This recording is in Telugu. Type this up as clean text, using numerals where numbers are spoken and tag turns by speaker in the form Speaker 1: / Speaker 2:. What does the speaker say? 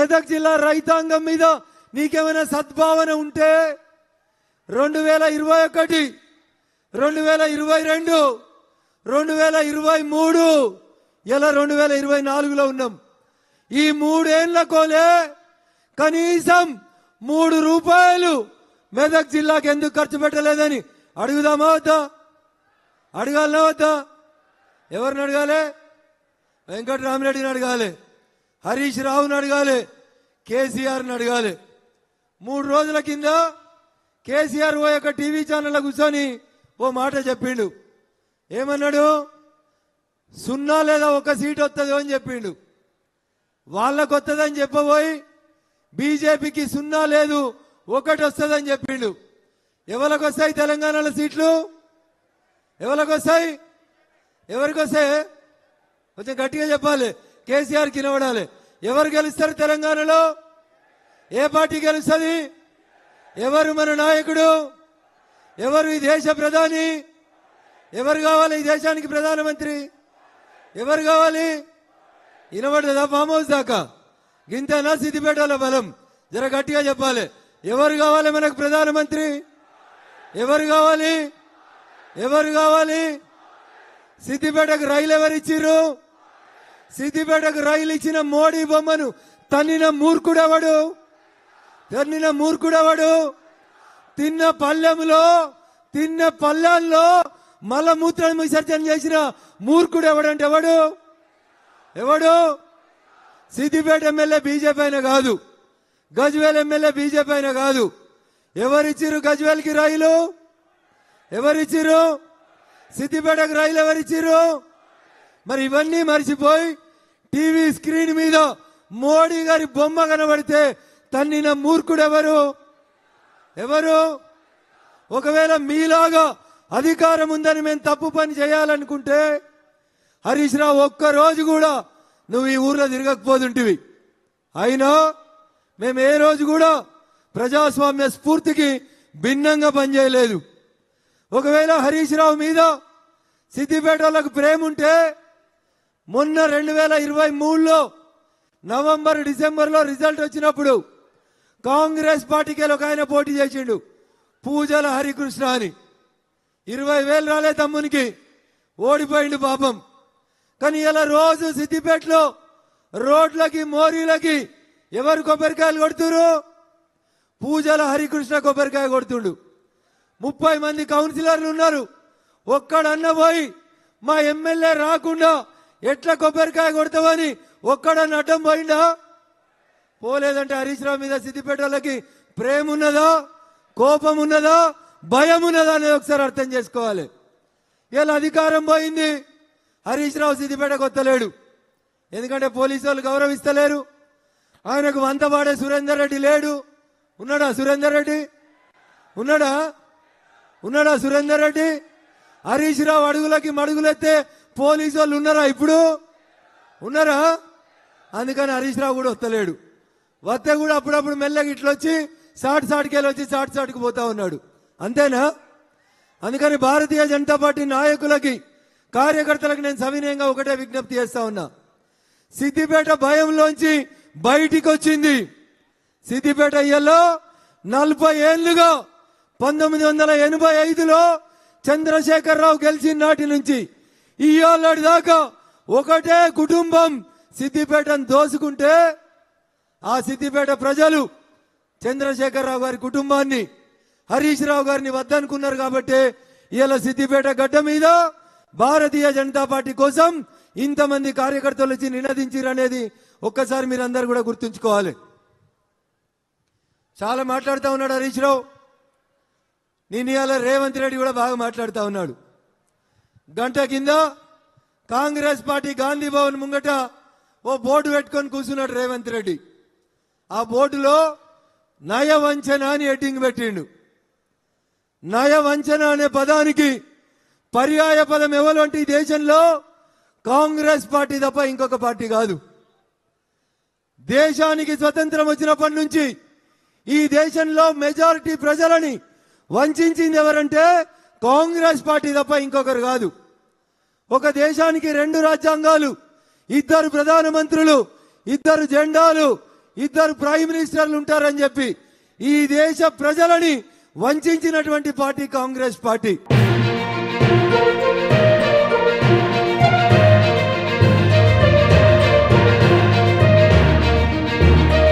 Speaker 1: మెదక్ జిల్లా రైతాంగం మీద నీకేమైనా సద్భావన ఉంటే 2021, 2022, 2023 ఇలా 2024లో ఉన్నాం. ఈ 3 ఏళ్లకోలే కనీసం 3 రూపాయలు మెదక్ జిల్లాకి ఎందుకు ఖర్చు పెట్టలేదని అడుగుదామా వద్దా? అడగాలనా వద్దా? ఎవరిని అడగాలి? వెంకటరామరెడ్డిని అడగాలి, హరీష్ రావుని అడగాలి, కేసీఆర్ని అడగాలి. 3 రోజుల కింద కేసీఆర్ ఓ యొక్క టీవీ ఛానల్లో కూర్చొని ఓ మాట చెప్పిండు. ఏమన్నాడు? 0 లేదా 1 సీట్ వస్తుందో అని చెప్పిండు. వాళ్ళకు వస్తుందని చెప్పబోయి బీజేపీకి 0 లేదు 1 వస్తుందని చెప్పిండు. ఎవరికి వస్తాయి తెలంగాణలో సీట్లు? ఎవరికి వస్తాయి? ఎవరికి వస్తాయి? కొంచెం గట్టిగా చెప్పాలి, కేసీఆర్కి వినబడాలి. ఎవరు గెలుస్తారు తెలంగాణలో? ఏ పార్టీ గెలుస్తుంది? ఎవరు మన నాయకుడు? ఎవరు ఈ దేశ ప్రధాని? ఎవరు కావాలి ఈ దేశానికి ప్రధానమంత్రి? ఎవరు కావాలి? వినబడదా? ఫామ్ హౌస్ దాకా గింతనా సిద్దిపేటలో బలం? జర గట్టిగా చెప్పాలి. ఎవరు కావాలి మనకు ప్రధానమంత్రి? ఎవరు కావాలి? ఎవరు కావాలి? సిద్దిపేటకు రైలు ఎవరు ఇచ్చిర్రు? సిద్దిపేటకు రైలు ఇచ్చిన మోడీ బొమ్మను తన్నిన మూర్ఖుడెవడు? తన్నిన మూర్ఖుడెవడు? తిన్న పల్లెల్లో మలమూత్రం విసర్జన చేసిన మూర్ఖుడు ఎవడంటే ఎవడు? ఎవడు? సిద్దిపేట ఎమ్మెల్యే బీజేపీ అయినా కాదు, గజ్వేల్ ఎమ్మెల్యే బీజేపీ అయినా కాదు. ఎవరిచ్చిర్రు గజ్వేల్కి రైలు? ఎవరిచ్చిర్రు? సిద్దిపేటకు రైలు ఎవరిచ్చిర్రు? మరి ఇవన్నీ మర్చిపోయి టీవీ స్క్రీన్ మీద మోడీ గారి బొమ్మ కనబడితే తన్నిన మూర్ఖుడు ఎవరు? ఎవరు? ఒకవేళ మీలాగా అధికారం ఉందని మేము తప్పు పని చేయాలనుకుంటే హరీష్ రావు ఒక్కరోజు కూడా నువ్వు ఈ ఊర్లో తిరగకపోతుంటివి. అయినా మేము ఏ రోజు కూడా ప్రజాస్వామ్య స్ఫూర్తికి భిన్నంగా పనిచేయలేదు. ఒకవేళ హరీష్ రావు మీద సిద్దిపేట వాళ్ళకు ప్రేమ ఉంటే మొన్న 2023లో నవంబర్ డిసెంబర్లో రిజల్ట్ వచ్చినప్పుడు కాంగ్రెస్ పార్టీకి ఒక ఆయన పోటీ చేసిండు, పూజల హరికృష్ణ అని. 20,000 రాలే తమ్మునికి, ఓడిపోయిండు పాపం. కానీ ఇలా రోజు సిద్దిపేటలో రోడ్లకి మోరీలకి ఎవరు కొబ్బరికాయలు కొడుతురు? పూజల హరికృష్ణ కొబ్బరికాయ కొడుతుండు. 30 మంది కౌన్సిలర్లు ఉన్నారు. ఒక్కడన్న పోయి మా ఎమ్మెల్యే రాకుండా ఎట్లా కొబ్బరికాయ కొడతావని ఒక్కడన్న అడ్డం పోయిందా? పోలేదంటే హరీష్ రావు మీద సిద్దిపేట వాళ్ళకి ప్రేమ ఉన్నదా, కోపం ఉన్నదా, భయం ఉన్నదా అనేది ఒకసారి అర్థం చేసుకోవాలి. ఇలా అధికారం పోయింది, హరీష్ రావు సిద్దిపేటకు వస్తలేడు. ఎందుకంటే పోలీసు వాళ్ళు గౌరవిస్తలేరు. ఆయనకు వంత పాడే సురేందర్ రెడ్డి లేడు. ఉన్నాడా సురేందర్ రెడ్డి? ఉన్నాడా? ఉన్నాడా సురేందర్ రెడ్డి? హరీష్ రావు అడుగులకి మడుగులెత్తే పోలీసు వాళ్ళు ఉన్నారా? ఇప్పుడు ఉన్నారా? అందుకని హరీష్ రావు కూడా వస్తలేడు. వస్తే కూడా అప్పుడప్పుడు మెల్లగా ఇట్లొచ్చి సాటుకెళ్ళి వచ్చి సాటుకు పోతా ఉన్నాడు. అంతేనా? అందుకని భారతీయ జనతా పార్టీ నాయకులకి, కార్యకర్తలకు నేను సవినయంగా ఒకటే విజ్ఞప్తి చేస్తా ఉన్నా. సిద్దిపేట భయంలోంచి బయటికి వచ్చింది. సిద్దిపేట ఇయ్యలో 40 ఏళ్లుగా 1985లో చంద్రశేఖరరావు గెలిచిన నాటి నుంచి ఇయ్యాల దాకా ఒకటే కుటుంబం సిద్దిపేటను దోసుకుంటే ఆ సిద్దిపేట ప్రజలు చంద్రశేఖరరావు గారి కుటుంబాన్ని, హరీష్ రావు గారిని వద్దనుకున్నారు. కాబట్టి ఇవాళ సిద్దిపేట గడ్డ మీద భారతీయ జనతా పార్టీ కోసం ఇంతమంది కార్యకర్తలు వచ్చి నినదించారు అనేది ఒక్కసారి మీరందరూ కూడా గుర్తుంచుకోవాలి. చాలా మాట్లాడుతూ ఉన్నాడు హరీష్ రావు. నేను ఇవాళ రేవంత్ రెడ్డి కూడా బాగా మాట్లాడుతూ ఉన్నాడు. గంట కింద కాంగ్రెస్ పార్టీ గాంధీ భవన్ ముంగట ఓ బోర్డు పెట్టుకొని కూర్చున్నాడు రేవంత్ రెడ్డి. ఆ బోర్డులో నయవంచన అని హెడ్డింగ్ పెట్టిండు. నయవంచన అనే పదానికి పర్యాయ పదం ఎవరంటే ఈ దేశంలో కాంగ్రెస్ పార్టీ తప్ప ఇంకొక పార్టీ కాదు. దేశానికి స్వతంత్రం వచ్చినప్పటి నుంచి ఈ దేశంలో మెజారిటీ ప్రజలని వంచింది ఎవరంటే కాంగ్రెస్ పార్టీ తప్ప ఇంకొకరు కాదు. ఒక దేశానికి 2 రాజ్యాంగాలు, 2 ప్రధానమంత్రులు, 2 జెండాలు, ఇద్దరు ప్రైమ్ మినిస్టర్లు ఉంటారని చెప్పి ఈ దేశ ప్రజలని వంచినటువంటి పార్టీ కాంగ్రెస్ పార్టీ.